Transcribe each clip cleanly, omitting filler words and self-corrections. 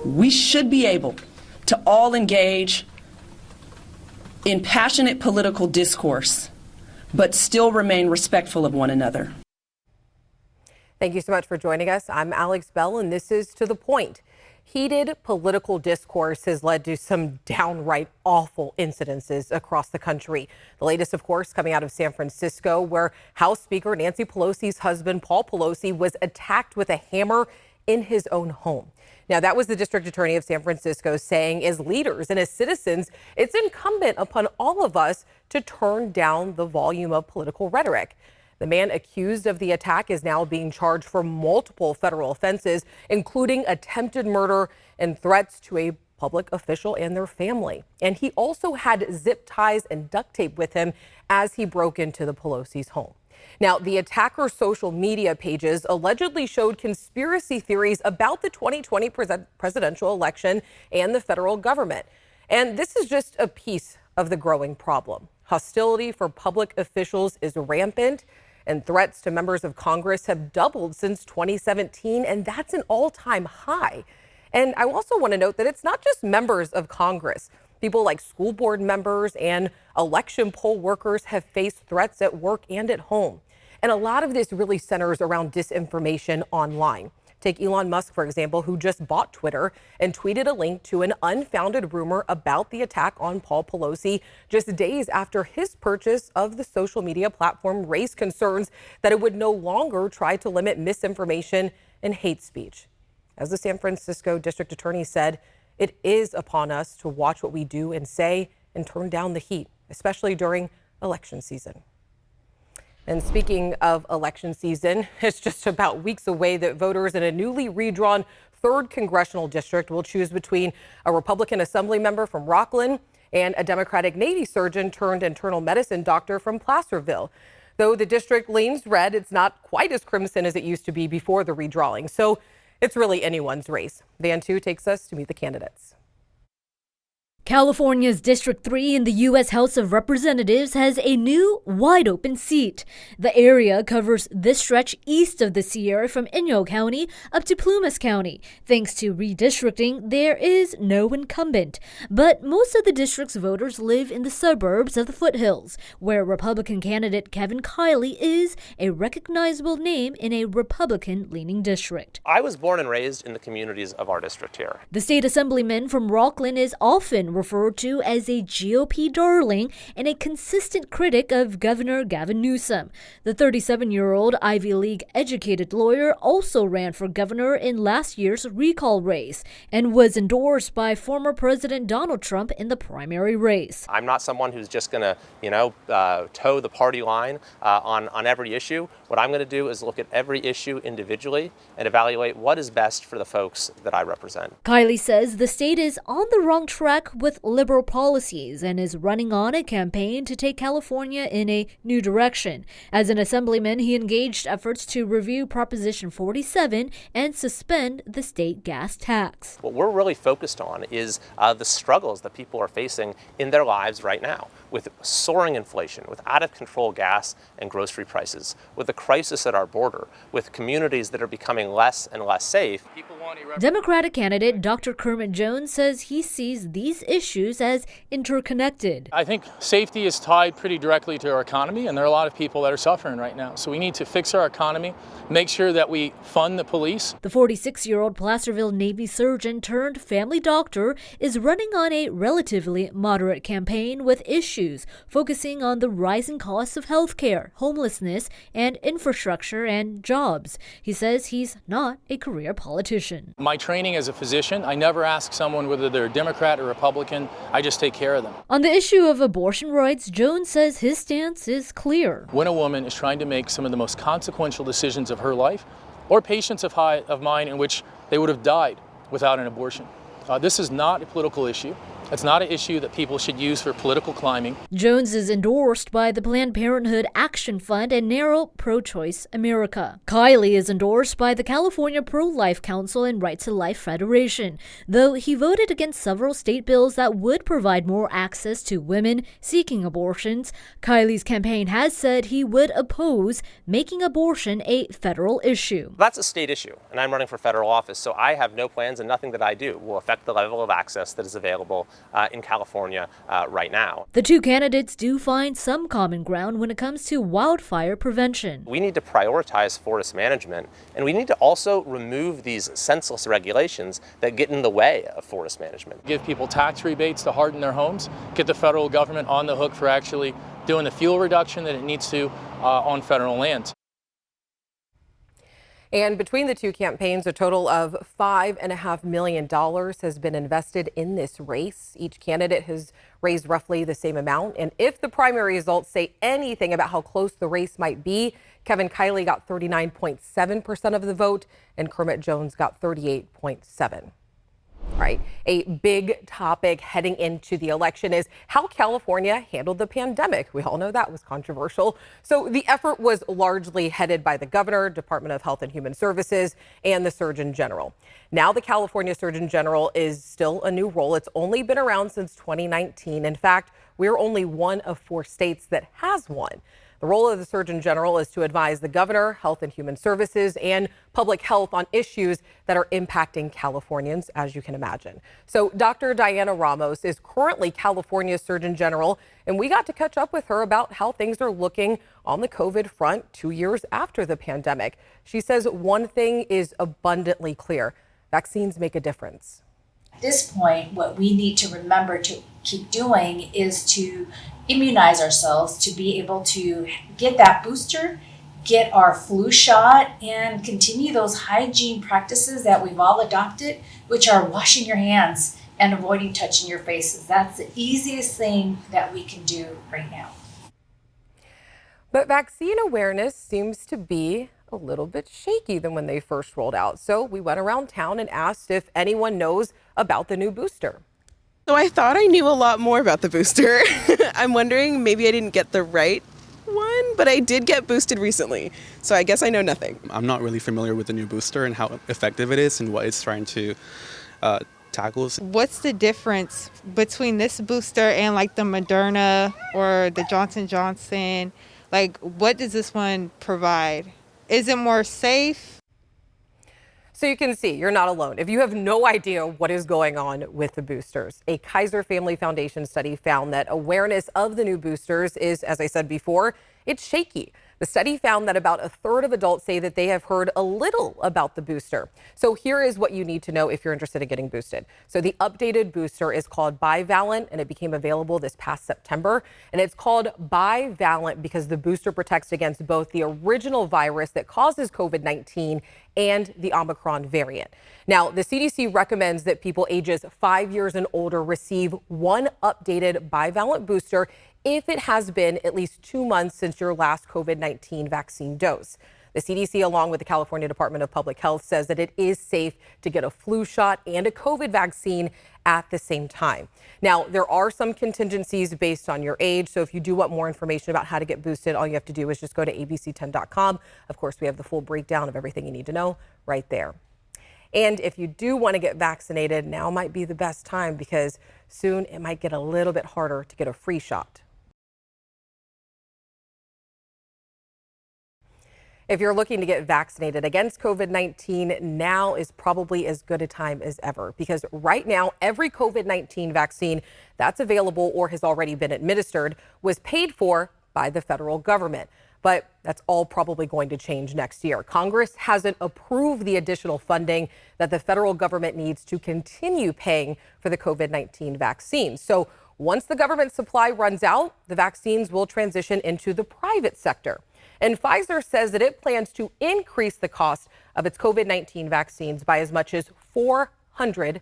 We should be able to all engage in passionate political discourse, but still remain respectful of one another. Thank you so much for joining us. I'm Alex Bell, and this is To the Point. Heated political discourse has led to some downright awful incidences across the country. The latest, of course, coming out of San Francisco, where House Speaker Nancy Pelosi's husband, Paul Pelosi, was attacked with a hammer in his own home. Now, that was the district attorney of San Francisco saying, as leaders and as citizens, it's incumbent upon all of us to turn down the volume of political rhetoric. The man accused of the attack is now being charged for multiple federal offenses, including attempted murder and threats to a public official and their family. And he also had zip ties and duct tape with him as he broke into the Pelosi's home. Now, the attacker's social media pages allegedly showed conspiracy theories about the 2020 presidential election and the federal government. And this is just a piece of the growing problem. Hostility for public officials is rampant, and threats to members of Congress have doubled since 2017, and that's an all-time high. And I also want to note that it's not just members of Congress. People like school board members and election poll workers have faced threats at work and at home. And a lot of this really centers around disinformation online. Take Elon Musk, for example, who just bought Twitter and tweeted a link to an unfounded rumor about the attack on Paul Pelosi just days after his purchase of the social media platform raised concerns that it would no longer try to limit misinformation and hate speech. As the San Francisco district attorney said, it is upon us to watch what we do and say and turn down the heat, especially during election season. And speaking of election season, it's just about weeks away that voters in a newly redrawn 3rd congressional district will choose between a Republican assembly member from Rockland and a Democratic Navy surgeon turned internal medicine doctor from Placerville. Though the district leans red, it's not quite as crimson as it used to be before the redrawing. So it's really anyone's race. Van Tu takes us to meet the candidates. California's District 3 in the U.S. House of Representatives has a new, wide-open seat. The area covers the stretch east of the Sierra from Inyo County up to Plumas County. Thanks to redistricting, there is no incumbent. But most of the district's voters live in the suburbs of the foothills, where Republican candidate Kevin Kiley is a recognizable name in a Republican-leaning district. I was born and raised in the communities of our district here. The state assemblyman from Rockland is often referred to as a GOP darling and a consistent critic of Governor Gavin Newsom. The 37-year-old Ivy League-educated lawyer also ran for governor in last year's recall race and was endorsed by former President Donald Trump in the primary race. I'm not someone who's just going to, toe the party line on every issue. What I'm going to do is look at every issue individually and evaluate what is best for the folks that I represent. Kiley says the state is on the wrong track with liberal policies and is running on a campaign to take California in a new direction. As an assemblyman, he engaged efforts to review Proposition 47 and suspend the state gas tax. What we're really focused on is the struggles that people are facing in their lives right now, with soaring inflation, with out-of-control gas and grocery prices, with the crisis at our border, with communities that are becoming less and less safe. Democratic candidate Dr. Kermit Jones says he sees these issues as interconnected. I think safety is tied pretty directly to our economy, and there are a lot of people that are suffering right now. So we need to fix our economy, make sure that we fund the police. The 46-year-old Placerville Navy surgeon turned family doctor is running on a relatively moderate campaign with issues focusing on the rising costs of health care, homelessness, and infrastructure and jobs. He says he's not a career politician. My training as a physician, I never ask someone whether they're Democrat or Republican. I just take care of them. On the issue of abortion rights, Jones says his stance is clear. When a woman is trying to make some of the most consequential decisions of her life, or patients of mine in which they would have died without an abortion, this is not a political issue. It's not an issue that people should use for political climbing. Jones is endorsed by the Planned Parenthood Action Fund and Narrow Pro-Choice America. Kiley is endorsed by the California Pro-Life Council and Right to Life Federation, though he voted against several state bills that would provide more access to women seeking abortions. Kiley's campaign has said he would oppose making abortion a federal issue. That's a state issue, and I'm running for federal office, so I have no plans, and nothing that I do will affect the level of access that is available in California right now. The two candidates do find some common ground when it comes to wildfire prevention. We need to prioritize forest management, and we need to also remove these senseless regulations that get in the way of forest management. Give people tax rebates to harden their homes, get the federal government on the hook for actually doing the fuel reduction that it needs to on federal lands. And between the two campaigns, a total of $5.5 million has been invested in this race. Each candidate has raised roughly the same amount. And if the primary results say anything about how close the race might be, Kevin Kiley got 39.7% of the vote and Kermit Jones got 38.7%. All right, a big topic heading into the election is how California handled the pandemic. We all know that was controversial. So the effort was largely headed by the governor, Department of Health and Human Services, and the Surgeon General. Now the California Surgeon General is still a new role. It's only been around since 2019. In fact, we're only one of 4 states that has one. The role of the Surgeon General is to advise the governor, Health and Human Services, and public health on issues that are impacting Californians, as you can imagine. So Dr. Diana Ramos is currently California's Surgeon General, and we got to catch up with her about how things are looking on the COVID front 2 years after the pandemic. She says one thing is abundantly clear: vaccines make a difference. At this point, what we need to remember to keep doing is to immunize ourselves, to be able to get that booster, get our flu shot, and continue those hygiene practices that we've all adopted, which are washing your hands and avoiding touching your faces. That's the easiest thing that we can do right now. But vaccine awareness seems to be a little bit shaky than when they first rolled out. So we went around town and asked if anyone knows about the new booster. So I thought I knew a lot more about the booster. I'm wondering maybe I didn't get the right one, but I did get boosted recently. So I guess I know nothing. I'm not really familiar with the new booster and how effective it is and what it's trying to tackle. What's the difference between this booster and like the Moderna or the Johnson & Johnson? Like, what does this one provide? Is it more safe? So you can see you're not alone if you have no idea what is going on with the boosters. A Kaiser Family Foundation study found that awareness of the new boosters is, as I said before, it's shaky. The study found that about a third of adults say that they have heard a little about the booster. So here is what you need to know if you're interested in getting boosted. So the updated booster is called bivalent, and it became available this past September. And it's called bivalent because the booster protects against both the original virus that causes COVID-19 and the Omicron variant. Now, the CDC recommends that people ages 5 years and older receive one updated bivalent booster if it has been at least 2 months since your last COVID-19 vaccine dose. The CDC, along with the California Department of Public Health, says that it is safe to get a flu shot and a COVID vaccine at the same time. Now, there are some contingencies based on your age. So if you do want more information about how to get boosted, all you have to do is just go to abc10.com. Of course, we have the full breakdown of everything you need to know right there. And if you do want to get vaccinated, now might be the best time because soon it might get a little bit harder to get a free shot. If you're looking to get vaccinated against COVID-19, now is probably as good a time as ever, because right now, every COVID-19 vaccine that's available or has already been administered was paid for by the federal government. But that's all probably going to change next year. Congress hasn't approved the additional funding that the federal government needs to continue paying for the COVID-19 vaccine. So once the government supply runs out, the vaccines will transition into the private sector. And Pfizer says that it plans to increase the cost of its COVID-19 vaccines by as much as 400%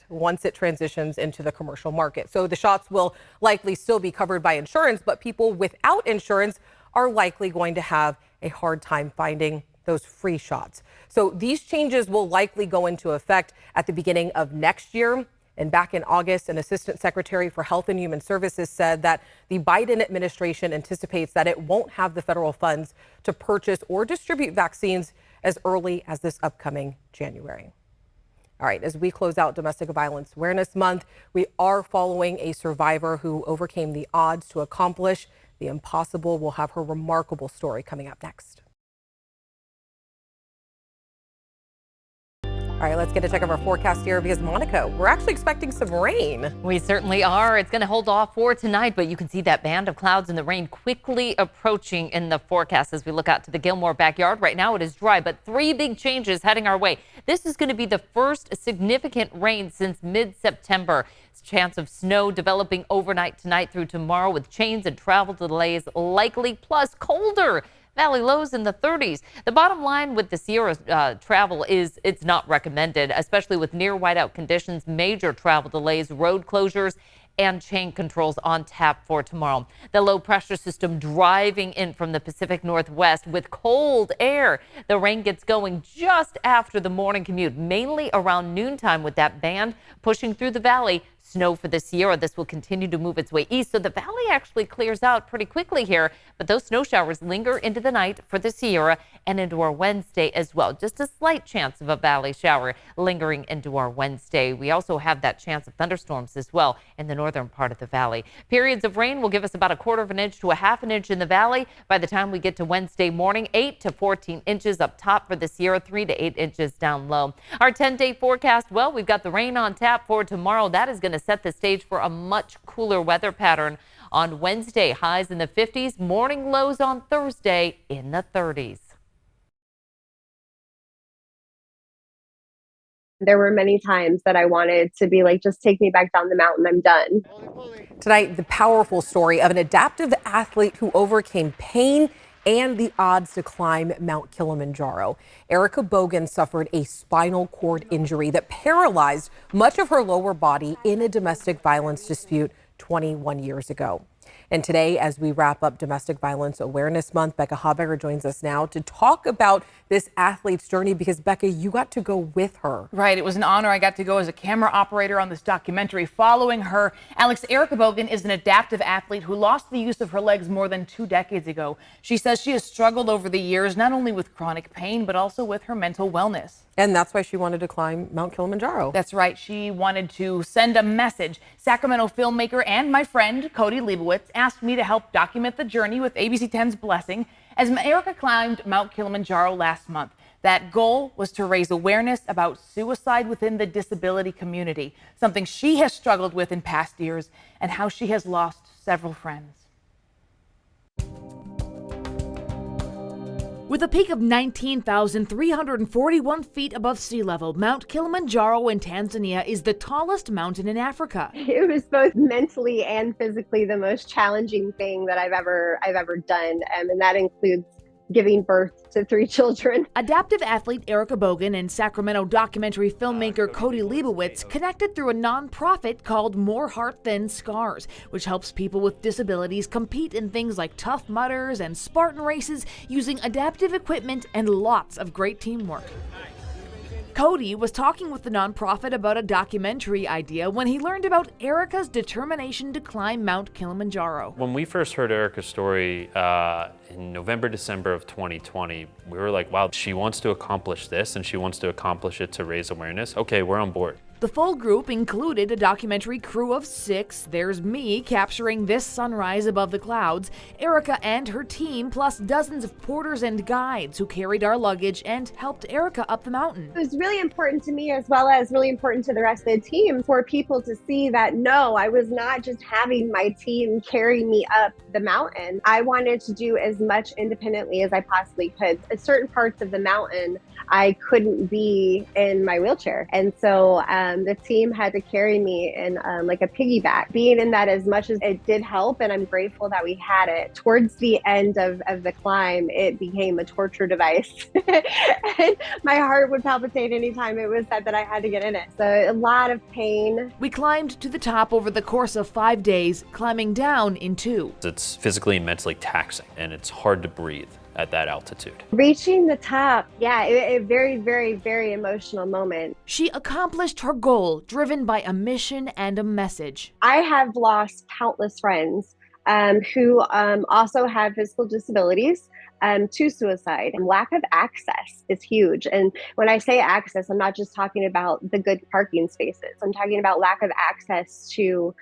once it transitions into the commercial market. So the shots will likely still be covered by insurance, but people without insurance are likely going to have a hard time finding those free shots. So these changes will likely go into effect at the beginning of next year. And back in August, an assistant secretary for Health and Human Services said that the Biden administration anticipates that it won't have the federal funds to purchase or distribute vaccines as early as this upcoming January. All right, as we close out Domestic Violence Awareness Month, we are following a survivor who overcame the odds to accomplish the impossible. We'll have her remarkable story coming up next. All right, let's get a check of our forecast here because, Monica, we're actually expecting some rain. We certainly are. It's going to hold off for tonight, but you can see that band of clouds and the rain quickly approaching in the forecast as we look out to the Gilmore backyard. Right now it is dry, but three big changes heading our way. This is going to be the first significant rain since mid-September. Chance of snow developing overnight tonight through tomorrow with chains and travel delays likely, plus colder. Valley lows in the 30s. The bottom line with the Sierra travel is it's not recommended, especially with near whiteout conditions, major travel delays, road closures, and chain controls on tap for tomorrow. The low pressure system driving in from the Pacific Northwest with cold air. The rain gets going just after the morning commute, mainly around noontime with that band pushing through the valley. Snow for the Sierra. This will continue to move its way east, so the valley actually clears out pretty quickly here, but those snow showers linger into the night for the Sierra and into our Wednesday as well. Just a slight chance of a valley shower lingering into our Wednesday. We also have that chance of thunderstorms as well in the northern part of the valley. Periods of rain will give us about 1/4 of an inch to 1/2 an inch in the valley. By the time we get to Wednesday morning, 8 to 14 inches up top for the Sierra, 3 to 8 inches down low. Our 10-day forecast, well, we've got the rain on tap for tomorrow. That is going to set the stage for a much cooler weather pattern on Wednesday. Highs in the 50s, morning lows on Thursday in the 30s. There were many times that I wanted to be like, just take me back down the mountain. I'm done. Tonight, the powerful story of an adaptive athlete who overcame pain and the odds to climb Mount Kilimanjaro. Erica Bogan suffered a spinal cord injury that paralyzed much of her lower body in a domestic violence dispute 21 years ago. And today, as we wrap up Domestic Violence Awareness Month, Becca Habeger joins us now to talk about this athlete's journey because, Becca, you got to go with her. Right. It was an honor. I got to go as a camera operator on this documentary following her. Erica Bogan is an adaptive athlete who lost the use of her legs more than 2 decades ago. She says she has struggled over the years, not only with chronic pain, but also with her mental wellness. And that's why she wanted to climb Mount Kilimanjaro. That's right. She wanted to send a message. Sacramento filmmaker and my friend, Cody Leibowitz, asked me to help document the journey with ABC 10's blessing as Erica climbed Mount Kilimanjaro last month. That goal was to raise awareness about suicide within the disability community, something she has struggled with in past years, and how she has lost several friends. With a peak of 19,341 feet above sea level, Mount Kilimanjaro in Tanzania is the tallest mountain in Africa. It was both mentally and physically the most challenging thing that I've ever done, and that includes giving birth to 3 children. Adaptive athlete Erica Bogan and Sacramento documentary filmmaker Cody Leibowitz connected through a nonprofit called More Heart Than Scars, which helps people with disabilities compete in things like Tough Mudders and Spartan races using adaptive equipment and lots of great teamwork. Cody was talking with the nonprofit about a documentary idea when he learned about Erica's determination to climb Mount Kilimanjaro. When we first heard Erica's story in November, December of 2020, we were like, wow, she wants to accomplish this and she wants to accomplish it to raise awareness. Okay, we're on board. The full group included a documentary crew of 6. There's me capturing this sunrise above the clouds, Erica and her team, plus dozens of porters and guides who carried our luggage and helped Erica up the mountain. It was really important to me, as well as really important to the rest of the team, for people to see that, no, I was not just having my team carry me up the mountain. I wanted to do as much independently as I possibly could. At certain parts of the mountain, I couldn't be in my wheelchair. And so the team had to carry me in like a piggyback. Being in that, as much as it did help, and I'm grateful that we had it, towards the end of the climb, it became a torture device. And my heart would palpitate anytime it was said that I had to get in it. So a lot of pain. We climbed to the top over the course of 5 days, climbing down in 2. It's physically and mentally taxing, and it's hard to breathe. at that altitude. Reaching the top, yeah, a very, very, very emotional moment. She accomplished her goal, driven by a mission and a message. I have lost countless friends who also have physical disabilities to suicide. And lack of access is huge. And when I say access, I'm not just talking about the good parking spaces. I'm talking about lack of access to,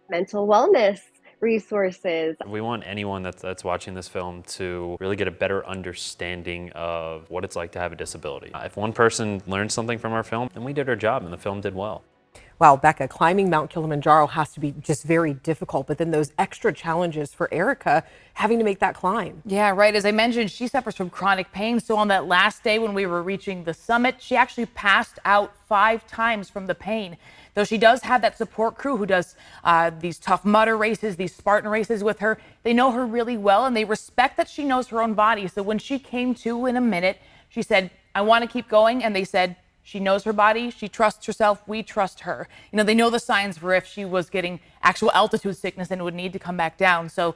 mental wellness resources. We want anyone that's watching this film to really get a better understanding of what it's like to have a disability. If one person learned something from our film, then we did our job and the film did well. Wow, Becca, climbing Mount Kilimanjaro has to be just very difficult, but then those extra challenges for Erica having to make that climb. Yeah, right. As I mentioned, she suffers from chronic pain. So on that last day when we were reaching the summit, she actually passed out 5 times from the pain. Though she does have that support crew who does these Tough Mudder races, these Spartan races with her. They know her really well and they respect that she knows her own body. So when she came to in a minute, she said, I want to keep going. And they said, she knows her body. She trusts herself. We trust her. They know the signs for if she was getting actual altitude sickness and would need to come back down. So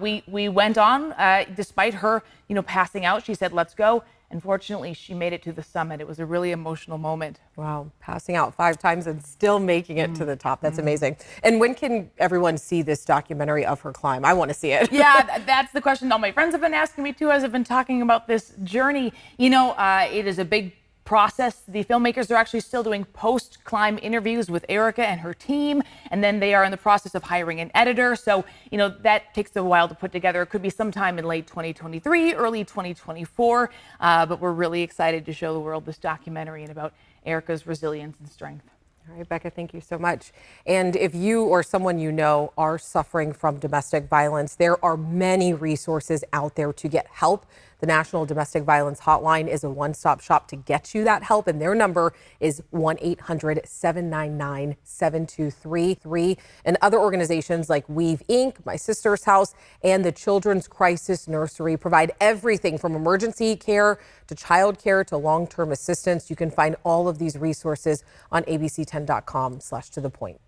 we went on despite her, passing out. She said, let's go. Unfortunately, she made it to the summit. It was a really emotional moment. Wow, passing out 5 times and still making it to the top. That's amazing. And when can everyone see this documentary of her climb? I want to see it. Yeah, that's the question all my friends have been asking me too as I've been talking about this journey. It is a big process. The filmmakers are actually still doing post-climb interviews with Erica and her team, and then they are in the process of hiring an editor. So, that takes a while to put together. It could be sometime in late 2023, early 2024, but we're really excited to show the world this documentary and about Erica's resilience and strength. All right, Becca, thank you so much. And if you or someone you know are suffering from domestic violence, there are many resources out there to get help. The National Domestic Violence Hotline is a one-stop shop to get you that help, and their number is 1-800-799-7233. And other organizations like Weave Inc., My Sister's House, and the Children's Crisis Nursery provide everything from emergency care to child care to long-term assistance. You can find all of these resources on abc10.com/tothepoint.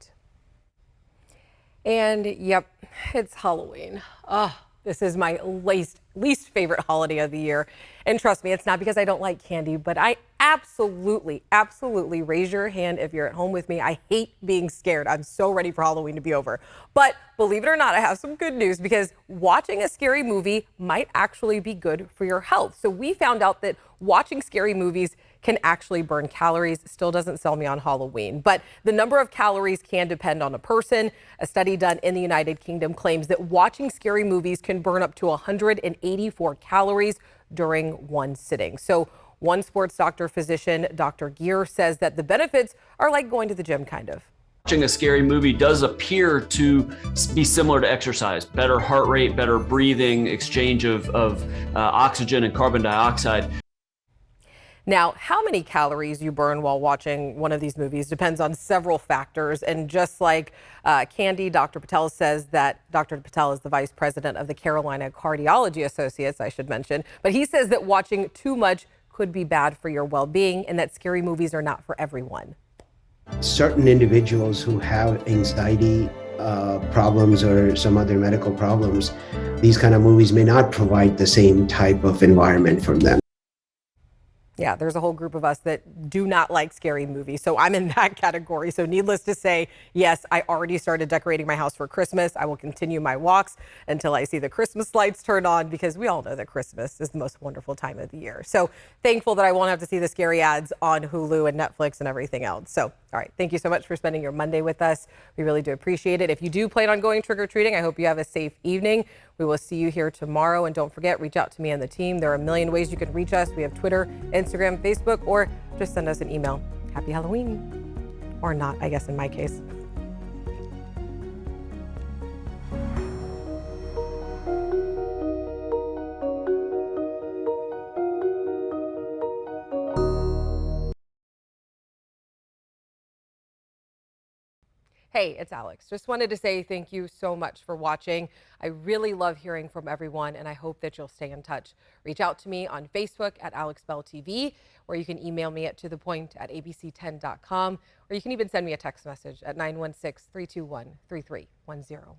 And yep, it's Halloween. This is my least favorite holiday of the year. And trust me, it's not because I don't like candy, but I absolutely raise your hand if you're at home with me. I hate being scared. I'm so ready for Halloween to be over. But believe it or not, I have some good news because watching a scary movie might actually be good for your health. So we found out that watching scary movies can actually burn calories. Still doesn't sell me on Halloween, but the number of calories can depend on a person. A study done in the United Kingdom claims that watching scary movies can burn up to 184 calories during one sitting. So one sports doctor physician, Dr. Gear, says that the benefits are like going to the gym, kind of. Watching a scary movie does appear to be similar to exercise. Better heart rate, better breathing, exchange of oxygen and carbon dioxide. Now, how many calories you burn while watching one of these movies depends on several factors. And just like candy, Dr. Patel says that Dr. Patel is the vice president of the Carolina Cardiology Associates, I should mention. But he says that watching too much could be bad for your well-being and that scary movies are not for everyone. Certain individuals who have anxiety problems or some other medical problems, these kind of movies may not provide the same type of environment for them. Yeah, there's a whole group of us that do not like scary movies. So I'm in that category. So needless to say, yes, I already started decorating my house for Christmas. I will continue my walks until I see the Christmas lights turn on because we all know that Christmas is the most wonderful time of the year. So thankful that I won't have to see the scary ads on Hulu and Netflix and everything else. So, all right. Thank you so much for spending your Monday with us. We really do appreciate it. If you do plan on going trick-or-treating, I hope you have a safe evening. We will see you here tomorrow. And don't forget, reach out to me and the team. There are a million ways you can reach us. We have Twitter, Instagram, Facebook, or just send us an email. Happy Halloween. Or not, I guess, in my case. Hey, it's Alex. Just wanted to say thank you so much for watching. I really love hearing from everyone, and I hope that you'll stay in touch. Reach out to me on Facebook at AlexBellTV, or you can email me at tothepoint@abc10.com, or you can even send me a text message at 916-321-3310.